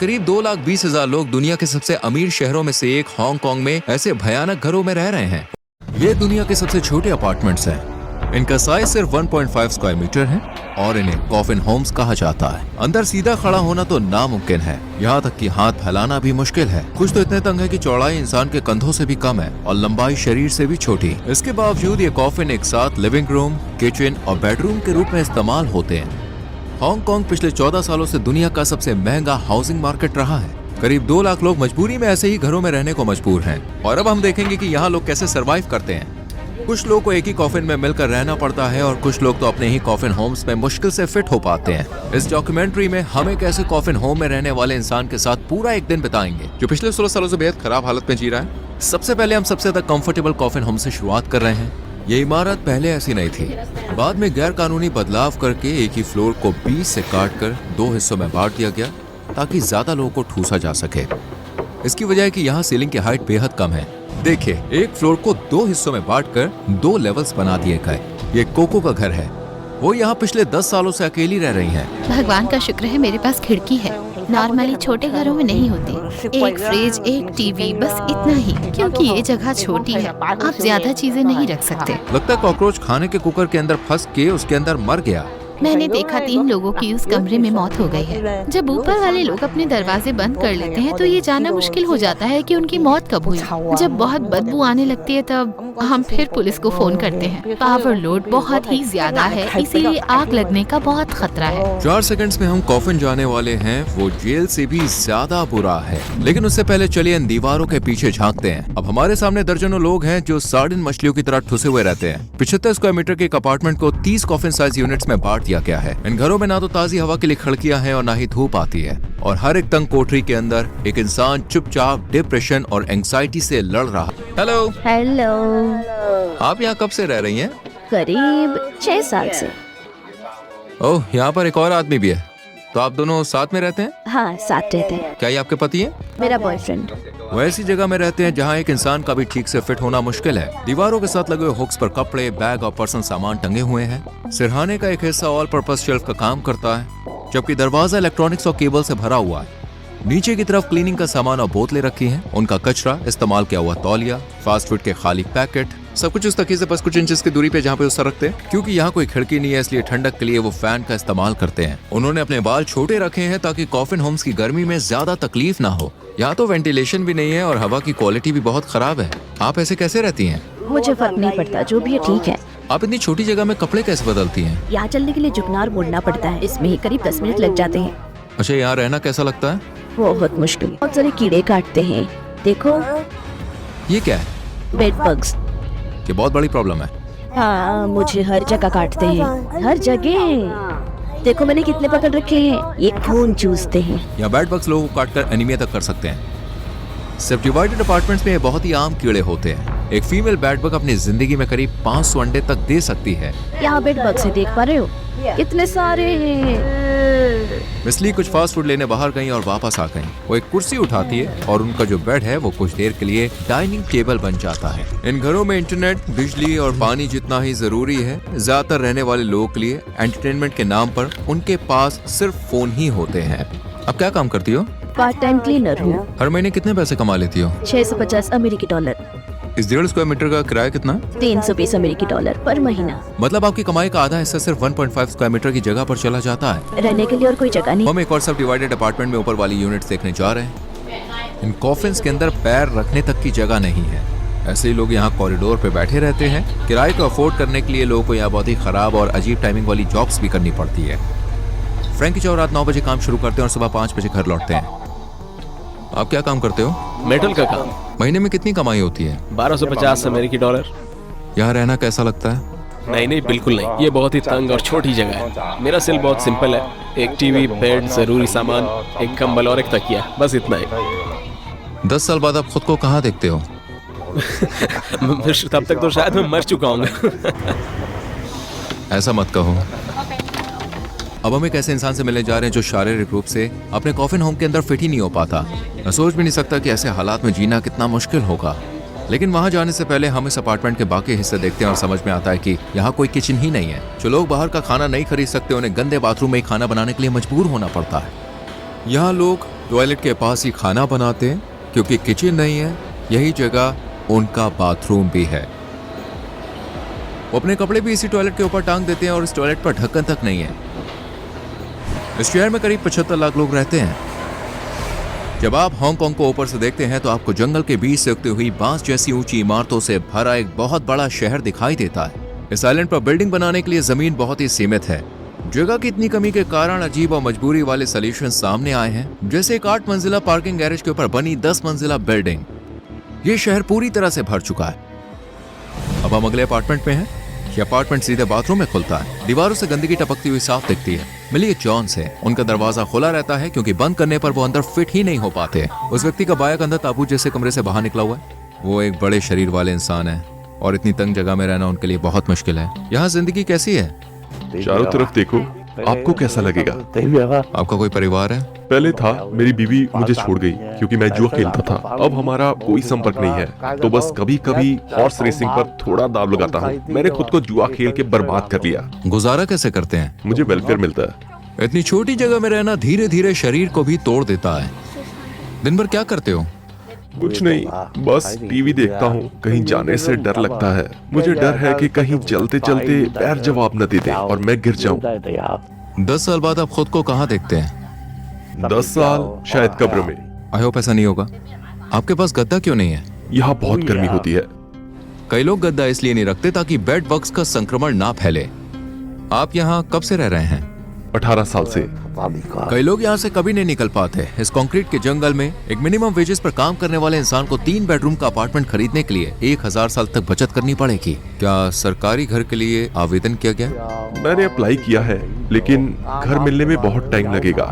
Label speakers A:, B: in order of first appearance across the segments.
A: करीब 2,20,000 लोग दुनिया के सबसे अमीर शहरों में से एक हांगकांग में ऐसे भयानक घरों में रह रहे हैं। ये दुनिया के सबसे छोटे अपार्टमेंट्स हैं। इनका साइज सिर्फ 1.5 स्क्वायर मीटर है और इन्हें कॉफिन होम्स कहा जाता है। अंदर सीधा खड़ा होना तो नामुमकिन है, यहाँ तक कि हाथ फैलाना भी मुश्किल है। कुछ तो इतने तंग है कि चौड़ाई इंसान के कंधों से भी कम है और लंबाई शरीर से भी छोटी। इसके बावजूद ये कॉफिन एक साथ लिविंग रूम, किचन और बेडरूम के रूप में इस्तेमाल होते हैं। हांगकांग पिछले 14 सालों से दुनिया का सबसे महंगा हाउसिंग मार्केट रहा है। करीब 2 लाख लोग मजबूरी में ऐसे ही घरों में रहने को मजबूर हैं। और अब हम देखेंगे कि यहाँ लोग कैसे सरवाइव करते हैं। कुछ लोगों को एक ही कॉफिन में मिलकर रहना पड़ता है और कुछ लोग तो अपने ही कॉफिन होम्स में मुश्किल से फिट हो पाते हैं। इस डॉक्यूमेंट्री में हम एक ऐसे कॉफिन होम में रहने वाले इंसान के साथ पूरा एक दिन बिताएंगे जो पिछले 16 सालों से बेहद खराब हालत में जी रहा है। सबसे पहले हम सबसे ज्यादा कंफर्टेबल कॉफिन होम से शुरुआत कर रहे हैं। ये इमारत पहले ऐसी नहीं थी, बाद में गैर कानूनी बदलाव करके एक ही फ्लोर को 20 से काट कर 2 हिस्सों में बांट दिया गया ताकि ज्यादा लोगों को ठूसा जा सके। इसकी वजह है कि यहाँ सीलिंग की हाइट बेहद कम है। देखिए, एक फ्लोर को 2 हिस्सों में बांटकर 2 लेवल्स बना दिए गए। ये कोको का घर है। वो यहाँ पिछले 10 सालों से अकेली रह रही है।
B: भगवान का शुक्र है मेरे पास खिड़की है। नॉर्मली छोटे घरों में नहीं होती। एक फ्रिज, एक टीवी, बस इतना ही, क्योंकि ये जगह छोटी है। आप ज्यादा चीजें नहीं रख सकते।
A: लगता है कॉकरोच खाने के कुकर के अंदर फंस के उसके अंदर मर गया।
B: मैंने देखा 3 लोगों की उस कमरे में मौत हो गई है। जब ऊपर वाले लोग अपने दरवाजे बंद कर लेते हैं तो ये जानना मुश्किल हो जाता है कि उनकी मौत कब हुई। जब बहुत बदबू आने लगती है तब हम फिर पुलिस को फोन करते हैं। पावर लोड बहुत ही ज्यादा है, इसीलिए आग लगने का बहुत खतरा है।
A: 4 सेकंड्स में हम कॉफिन जाने वाले हैं। वो जेल से भी ज्यादा बुरा है। लेकिन उससे पहले चलिए इन दीवारों के पीछे झांकते हैं। अब हमारे सामने दर्जनों लोग हैं जो सार्डिन मछलियों की तरह ठुसे हुए रहते हैं। 75 स्क्वायर मीटर के एक अपार्टमेंट को 30 कॉफिन साइज यूनिट्स में बांट दिया गया है। इन घरों में ना तो ताजी हवा के लिए खिड़कियां हैं और ना ही धूप आती है। और हर एक तंग कोठरी के अंदर एक इंसान चुपचाप डिप्रेशन और एंग्जाइटी से लड़ रहा। हेलो। आप यहाँ कब से रह रही हैं?
C: करीब 6 साल से।
A: ओह, यहाँ पर एक और आदमी भी है। तो आप दोनों साथ में रहते हैं?
C: हाँ, साथ रहते हैं।
A: क्या ये आपके पति हैं?
C: मेरा बॉयफ्रेंड।
A: वो ऐसी जगह में रहते हैं जहाँ एक इंसान का भी ठीक से फिट होना मुश्किल है। दीवारों के साथ लगे हुए हुक्स पर कपड़े, बैग और पर्सनल सामान टंगे हुए हैं। सिरहाने का एक हिस्सा ऑल पर्पस शेल्फ का काम करता है, जबकि दरवाजा इलेक्ट्रॉनिक्स और केबल से भरा हुआ है। नीचे की तरफ क्लीनिंग का सामान और बोतलें रखी हैं। उनका कचरा, इस्तेमाल किया हुआ तौलिया, फास्ट फूड के खाली पैकेट, सब कुछ उस तकिए से बस कुछ इंचेस की दूरी पे जहाँ पे उस रखते हैं। क्योंकि यहाँ कोई खिड़की नहीं है, इसलिए ठंडक के लिए वो फैन का इस्तेमाल करते हैं। उन्होंने अपने बाल छोटे रखे हैं ताकि कॉफिन होम्स की गर्मी में ज्यादा तकलीफ ना हो। यहाँ तो वेंटिलेशन भी नहीं है और हवा की क्वालिटी भी बहुत खराब है। आप ऐसे कैसे रहती हैं?
C: मुझे फर्क नहीं पड़ता, जो भी है ठीक है।
A: आप इतनी छोटी जगह में कपड़े कैसे बदलती हैं?
C: यहाँ चलने के लिए झुकना और मुड़ना पड़ता है, इसमें ही करीब 10 मिनट लग जाते हैं।
A: अच्छा, यहाँ रहना कैसा लगता है?
C: बहुत मुश्किल। बहुत सारे कीड़े काटते हैं। देखो,
A: ये क्या है?
C: Bed bugs.
A: ये बहुत बड़ी प्रॉब्लम है।
C: हाँ, मुझे हर जगह काटते हैं, हर जगह। देखो मैंने कितने पकड़ रखे हैं। ये खून चूसते हैं।
A: यहाँ बेड बग्स लोगों को काटकर एनीमिया तक कर सकते हैं। सिर्फ डिवाइडेड अपार्टमेंट्स में ये बहुत ही आम कीड़े होते हैं। एक फीमेल बेड बग अपनी जिंदगी में करीब 500 अंडे तक दे सकती है।
C: यहाँ बेड बग्स है, देख पा रहे हो? कितने सारे हैं।
A: मिसली कुछ फास्ट फूड लेने बाहर गई और वापस आ गई। वो एक कुर्सी उठाती है और उनका जो बेड है वो कुछ देर के लिए डाइनिंग टेबल बन जाता है। इन घरों में इंटरनेट, बिजली और पानी जितना ही जरूरी है। ज्यादातर रहने वाले लोगों के लिए एंटरटेनमेंट के नाम पर उनके पास सिर्फ फोन ही होते हैं। अब क्या काम करती हो?
C: पार्ट टाइम क्लीनर हूँ।
A: हर महीने कितने पैसे कमा लेती हो?
C: 650 अमेरिकी डॉलर।
A: इस 1.5 स्क्वायर मीटर का किराया कितना?
C: 320 अमेरिकी डॉलर पर महीना।
A: मतलब आपकी कमाई का आधा हिस्सा सिर्फ 1.5 स्क्वायर मीटर की जगह पर चला जाता है।
C: रहने के लिए और कोई जगह नहीं।
A: हम एक और सब डिवाइडेड अपार्टमेंट में ऊपर वाली यूनिट्स देखने जा रहे हैं। इन कॉफिन्स के अंदर पैर रखने तक की जगह नहीं है। ऐसे ही लोग यहाँ कॉरिडोर पे बैठे रहते हैं। किराए को अफोर्ड करने के लिए लोगों को यहाँ बहुत ही खराब और अजीब टाइमिंग वाली जॉब्स भी करनी पड़ती है। फ्रैंकी चौ रात 9 बजे काम शुरू करते हैं और सुबह 5 बजे घर लौटते हैं। आप क्या काम करते हो?
D: मेटल का काम।
A: महीने में कितनी कमाई होती है?
D: 1250 अमेरिकी डॉलर।
A: यहाँ रहना कैसा लगता है?
D: नहीं, बिल्कुल नहीं। ये बहुत ही तंग और छोटी जगह है। मेरा सेल बहुत सिंपल है। एक टीवी, बेड, जरूरी सामान, एक कंबल और एक तकिया, बस इतना ही।
A: 10 साल बाद आप खुद को कहाँ देखते हो?
D: तब तक तो शायद मैं मर चुका हूँ।
A: ऐसा मत कहो। अब हम एक ऐसे इंसान से मिलने जा रहे हैं जो शारीरिक रूप से अपने कॉफिन होम के अंदर फिट ही नहीं हो पाता। मैं सोच भी नहीं सकता कि ऐसे हालात में जीना कितना मुश्किल होगा। लेकिन वहाँ जाने से पहले हम इस अपार्टमेंट के बाकी हिस्से देखते हैं और समझ में आता है कि यहाँ कोई किचन ही नहीं है। जो लोग बाहर का खाना नहीं खरीद सकते उन्हें गंदे बाथरूम में ही खाना बनाने के लिए मजबूर होना पड़ता है। यहाँ लोग टॉयलेट के पास ही खाना बनाते हैं, क्योंकि किचन नहीं है यही जगह उनका बाथरूम भी है। वो अपने कपड़े भी इसी टॉयलेट के ऊपर टांग देते हैं और इस टॉयलेट पर ढक्कन तक नहीं है। इस शहर में करीब 75 लाख लोग रहते हैं। जब आप हांगकांग को ऊपर से देखते हैं तो आपको जंगल के बीच से उगती हुई बांस जैसी ऊंची इमारतों से भरा एक बहुत बड़ा शहर दिखाई देता है। इस आइलैंड पर बिल्डिंग बनाने के लिए जमीन बहुत ही सीमित है। जगह की इतनी कमी के कारण अजीब और मजबूरी वाले सॉल्यूशन सामने आए हैं, जैसे एक 8 मंजिला पार्किंग गैरेज के ऊपर बनी 10 मंजिला बिल्डिंग। ये शहर पूरी तरह से भर चुका है। अब हम अगले अपार्टमेंट में हैं। ये अपार्टमेंट सीधे बाथरूम में खुलता है। दीवारों से गंदगी टपकती हुई साफ दिखती है। मिलिए जॉन से। उनका दरवाजा खुला रहता है क्योंकि बंद करने पर वो अंदर फिट ही नहीं हो पाते। उस व्यक्ति का बाया कंधा ताबूत जैसे कमरे से बाहर निकला हुआ है। वो एक बड़े शरीर वाले इंसान है और इतनी तंग जगह में रहना उनके लिए बहुत मुश्किल है। यहाँ जिंदगी कैसी है?
E: चारों तरफ देखो, आपको कैसा लगेगा?
A: आपका कोई परिवार है?
E: पहले था, मेरी बीवी मुझे छोड़ गई क्योंकि मैं जुआ खेलता था। अब हमारा कोई संपर्क नहीं है, तो बस कभी कभी हॉर्स रेसिंग पर थोड़ा दाव लगाता हूँ। मैंने खुद को जुआ खेल के बर्बाद कर लिया।
A: गुजारा कैसे करते हैं?
E: मुझे वेलफेयर मिलता है।
A: इतनी छोटी जगह में रहना धीरे धीरे शरीर को भी तोड़ देता है। दिन भर क्या करते हो?
E: कुछ नहीं, बस टीवी देखता हूँ। कहीं जाने से डर लगता है। मुझे डर है कि कहीं चलते चलते पैर जवाब न दे दे और मैं गिर जाऊँ।
A: 10 साल बाद आप खुद को कहाँ देखते हैं?
E: 10 साल शायद कब्र में।
A: आई होप ऐसा नहीं होगा। आपके पास गद्दा क्यों नहीं है?
E: यहाँ बहुत गर्मी होती है।
A: कई लोग गद्दा इसलिए नहीं रखते ताकि बेड बग्स का संक्रमण ना फैले। आप यहाँ कब से रह रहे हैं?
E: 18 साल से।
A: कई लोग यहाँ से कभी नहीं निकल पाते। इस कंक्रीट के जंगल में एक मिनिमम वेजेस पर काम करने वाले इंसान को 3 बेडरूम का अपार्टमेंट खरीदने के लिए 1000 साल तक बचत करनी पड़ेगी। क्या सरकारी घर के लिए आवेदन किया गया?
E: मैंने अप्लाई किया है, लेकिन घर मिलने में बहुत टाइम लगेगा।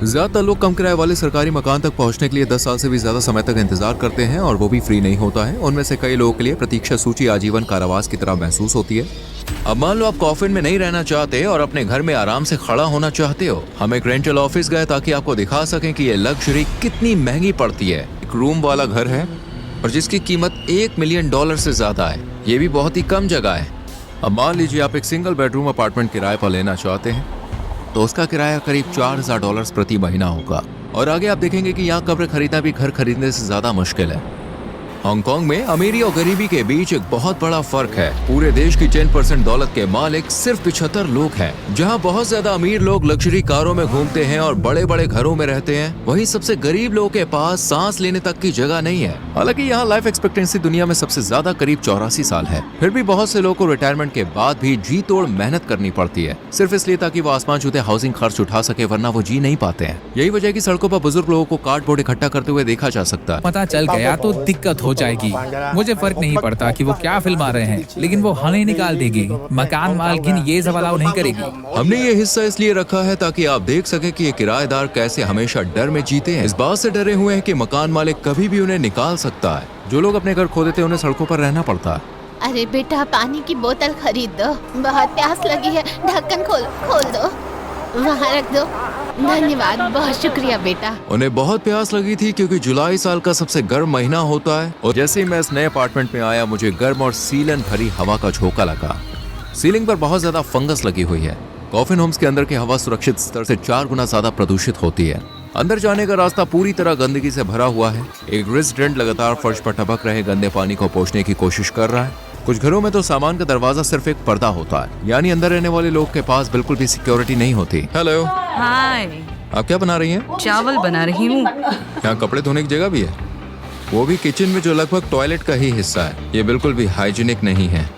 A: ज्यादातर लोग कम किराए वाले सरकारी मकान तक पहुंचने के लिए 10 साल से भी ज्यादा समय तक इंतजार करते हैं और वो भी फ्री नहीं होता है। उनमें से कई लोगों के लिए प्रतीक्षा सूची आजीवन कारावास की तरह महसूस होती है। अब मान लो आप कॉफिन में नहीं रहना चाहते और अपने घर में आराम से खड़ा होना चाहते हो। हम एक रेंटल ऑफिस गए ताकि आपको दिखा सकें कि ये लग्जरी कितनी महंगी पड़ती है। एक रूम वाला घर है और जिसकी कीमत $1 मिलियन से ज्यादा है। ये भी बहुत ही कम जगह है। अब मान लीजिए आप एक सिंगल बेडरूम अपार्टमेंट किराए पर लेना चाहते हैं तो उसका किराया करीब $4000 प्रति महीना होगा। और आगे आप देखेंगे कि यहाँ कब्र खरीदना भी घर खरीदने से ज्यादा मुश्किल है। हांगकांग में अमीरी और गरीबी के बीच एक बहुत बड़ा फर्क है। पूरे देश की 10% दौलत के मालिक सिर्फ 75 लोग हैं। जहां बहुत ज्यादा अमीर लोग लग्जरी कारों में घूमते हैं और बड़े बड़े घरों में रहते हैं, वहीं सबसे गरीब लोगों के पास सांस लेने तक की जगह नहीं है। हालांकि यहाँ लाइफ एक्सपेक्टेंसी दुनिया में सबसे ज्यादा करीब 84 साल है। फिर भी बहुत से लोगों को रिटायरमेंट के बाद भी जी तोड़ मेहनत करनी पड़ती है, सिर्फ इसलिए ताकि वो आसमान छूते हाउसिंग खर्च उठा सके, वरना वो जी नहीं पाते हैं। यही वजह की सड़कों पर बुजुर्ग लोगों को कार्डबोर्ड इकट्ठा करते हुए देखा जा सकता है।
F: पता चल गया तो दिक्कत हो जाएगी। मुझे फर्क नहीं पड़ता कि वो क्या फिल्म आ रहे हैं, लेकिन वो हमें निकाल देगी। मकान मालकिन ये सब अलाउ नहीं करेगी।
A: हमने ये हिस्सा इसलिए रखा है ताकि आप देख सके कि ये किराएदार कैसे हमेशा डर में जीते हैं। इस बात से डरे हुए हैं कि मकान मालिक कभी भी उन्हें निकाल सकता है। जो लोग अपने घर खो देते हैं उन्हें सड़कों पर रहना पड़ता है।
B: अरे बेटा, पानी की बोतल खरीद दो, बहुत प्यास लगी है। ढक्कन खोल दो, वहाँ रख दो। धन्यवाद, बहुत शुक्रिया बेटा।
A: उन्हें बहुत प्यास लगी थी क्योंकि जुलाई साल का सबसे गर्म महीना होता है। और जैसे ही मैं इस नए अपार्टमेंट में आया, मुझे गर्म और सीलन भरी हवा का झोंका लगा। सीलिंग पर बहुत ज्यादा फंगस लगी हुई है। कॉफिन होम्स के अंदर की हवा सुरक्षित स्तर से 4 गुना ज्यादा प्रदूषित होती है। अंदर जाने का रास्ता पूरी तरह गंदगी से भरा हुआ है। एक रेजिडेंट लगातार फर्श पर टपक रहे गंदे पानी को पोंछने की कोशिश कर रहा है। कुछ घरों में तो सामान का दरवाजा सिर्फ एक पर्दा होता है, यानी अंदर रहने वाले लोग के पास बिल्कुल भी सिक्योरिटी नहीं होती। हेलो,
G: हाय,
A: आप क्या बना रही हैं?
G: चावल बना रही हूँ।
A: यहाँ कपड़े धोने की जगह भी है, वो भी किचन में, जो लगभग टॉयलेट का ही हिस्सा है। ये बिल्कुल भी हाइजीनिक नहीं है।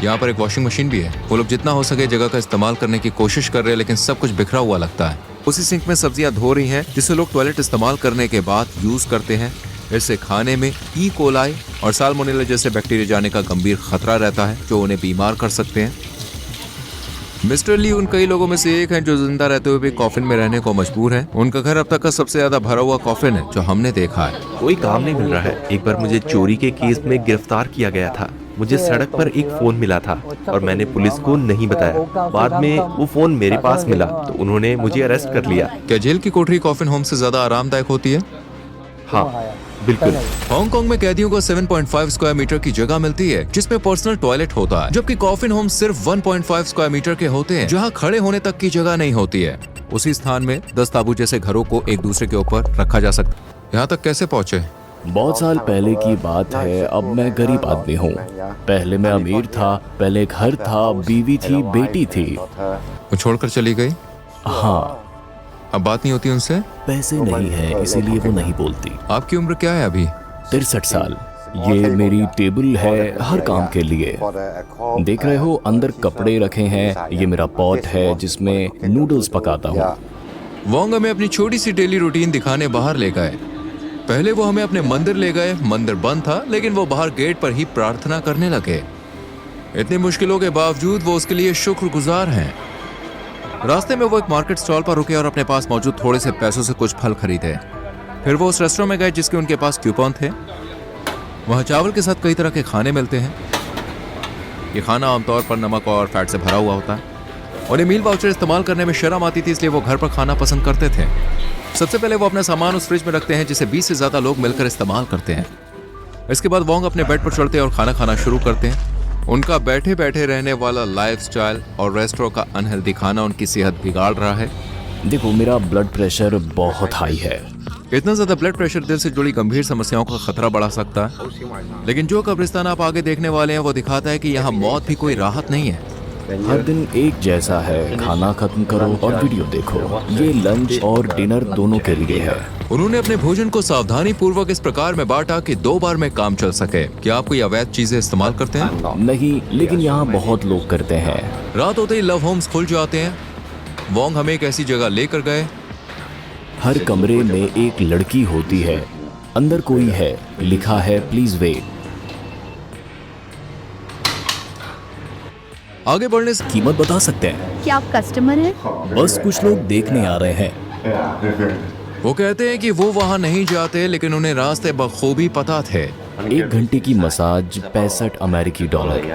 A: यहाँ पर एक वॉशिंग मशीन भी है। वो लोग जितना हो सके जगह का इस्तेमाल करने की कोशिश कर रहे हैं, लेकिन सब कुछ बिखरा हुआ लगता है। उसी सिंक में सब्जियां धो रही हैं जिसे लोग टॉयलेट इस्तेमाल करने के बाद यूज करते हैं। इससे खाने में ई कोलाई और साल्मोनेला जैसे बैक्टीरिया जाने का गंभीर खतरा रहता है, जो उन्हें बीमार कर सकते हैं। मिस्टर ली उन कई लोगों में से एक हैं जो जिंदा रहते हुए भी कॉफिन में रहने को मजबूर हैं। उनका घर अब तक का सबसे ज्यादा भरा हुआ कॉफिन है जो हमने देखा है।
H: कोई काम नहीं मिल रहा है। एक बार मुझे चोरी के केस में गिरफ्तार किया गया था। मुझे सड़क पर एक फोन मिला था और मैंने पुलिस को नहीं बताया। बाद में वो फोन मेरे पास मिला तो उन्होंने मुझे अरेस्ट कर लिया।
A: क्या जेल की कोठरी कॉफिन होम से ज्यादा आरामदायक होती है?
H: हाँ,
E: बिल्कुल।
A: हांगकांग में कैदियों को 7.5 स्क्वायर मीटर की जगह मिलती है जिसमें पर्सनल टॉयलेट होता है, जबकि कॉफिन होम सिर्फ 1.5 स्क्वायर मीटर के होते हैं जहां खड़े होने तक की जगह नहीं होती है। उसी स्थान में 10 ताबू जैसे घरों को एक दूसरे के ऊपर रखा जा सकता है। यहाँ तक कैसे पहुँचे?
G: बहुत साल पहले की बात है। अब मैं गरीब आदमी हूँ। पहले मैं अमीर था। पहले घर था, बीवी थी, बेटी थी।
A: वो छोड़कर चली गई?
G: हाँ।
A: अब बात नहीं होती उनसे?
G: पैसे नहीं है इसीलिए वो नहीं बोलती।
A: आपकी उम्र क्या है अभी?
G: 63 साल। ये मेरी टेबल है हर काम के लिए। देख रहे हो अंदर कपड़े रखे हैं। ये मेरा पॉट है जिसमें नूडल्स पकाता हूँ।
A: वोंग हमें अपनी छोटी सी डेली रूटीन दिखाने बाहर ले गए। पहले वो हमें अपने मंदिर ले गए। मंदिर बंद था लेकिन वो बाहर गेट पर ही प्रार्थना करने लगे। इतनी मुश्किलों के बावजूद वो उसके लिए शुक्रगुजार हैं। रास्ते में वो एक मार्केट स्टॉल पर रुके और अपने पास मौजूद थोड़े से पैसों से कुछ फल खरीदे। फिर वो उस रेस्टोरेंट में गए जिसके उनके पास कूपन थे। वहाँ चावल के साथ कई तरह के खाने मिलते हैं। ये खाना आमतौर पर नमक और फैट से भरा हुआ होता है। उन्हें मील वाउचर इस्तेमाल करने में शर्म आती थी, इसलिए वो घर पर खाना पसंद करते थे। सबसे पहले वो अपना सामान उस फ्रिज में रखते हैं जिसे 20 से ज्यादा लोग मिलकर इस्तेमाल करते हैं। इसके बाद वोंग अपने बेड पर चढ़ते हैं और खाना खाना शुरू करते हैं। उनका बैठे बैठे रहने वाला लाइफस्टाइल और रेस्टोरेंट का अनहेल्दी खाना उनकी सेहत बिगाड़ रहा है।
G: देखो मेरा ब्लड प्रेशर बहुत हाई है।
A: इतना ज्यादा ब्लड प्रेशर दिल से जुड़ी गंभीर समस्याओं का खतरा बढ़ा सकता है। लेकिन जो कब्रिस्तान आप आगे देखने वाले हैं वो दिखाता है कि यहाँ मौत भी कोई राहत नहीं है।
G: हर दिन एक जैसा है। खाना खत्म करो और वीडियो देखो। ये लंच और डिनर दोनों के लिए है।
A: उन्होंने अपने भोजन को सावधानी पूर्वक इस प्रकार में बांटा कि 2 बार में काम चल सके। क्या आप कोई अवैध चीजें इस्तेमाल करते हैं?
G: नहीं, लेकिन यहाँ बहुत लोग करते हैं।
A: रात होते ही लव होम्स खुल जाते हैं। वोंग हमें एक ऐसी जगह लेकर गए।
G: हर कमरे में एक लड़की होती है। अंदर कोई है। लिखा है प्लीज वेट।
A: आगे बढ़ने से
G: कीमत बता सकते हैं?
B: क्या आप कस्टमर हैं?
G: बस कुछ लोग देखने आ रहे हैं।
A: वो कहते हैं कि वो वहाँ नहीं जाते, लेकिन उन्हें रास्ते बखूबी पता थे।
G: 1 घंटे की मसाज 65 अमेरिकी डॉलर।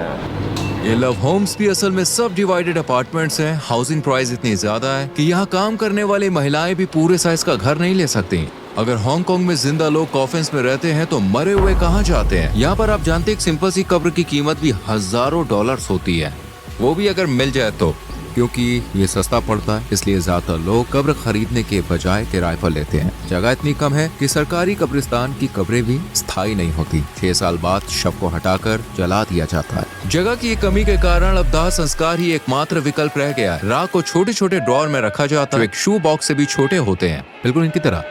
A: ये लव होम्स भी असल में सब डिवाइडेड अपार्टमेंट्स हैं। हाउसिंग प्राइस इतनी ज्यादा है कि यहाँ काम करने वाली महिलाएं भी पूरे साइज का घर नहीं ले सकती। अगर हांगकांग में जिंदा लोग कॉफिन्स में रहते हैं तो मरे हुए कहाँ जाते हैं? यहाँ पर आप जानते हैं एक सिंपल सी कब्र की कीमत भी हजारों डॉलर्स होती है, वो भी अगर मिल जाए तो। क्योंकि ये सस्ता पड़ता है इसलिए ज्यादातर लोग कब्र खरीदने के बजाय किराए पर लेते हैं। जगह इतनी कम है कि सरकारी कब्रिस्तान की कब्रें भी स्थायी नहीं होती। 6 साल बाद शव को हटाकर जला दिया जाता है। जगह की कमी के कारण अब दाह संस्कार ही एकमात्र विकल्प रह गया है। राख को छोटे छोटे ड्रॉर में रखा जाता है, एक शू बॉक्स से भी छोटे होते हैं, बिल्कुल इनकी तरह।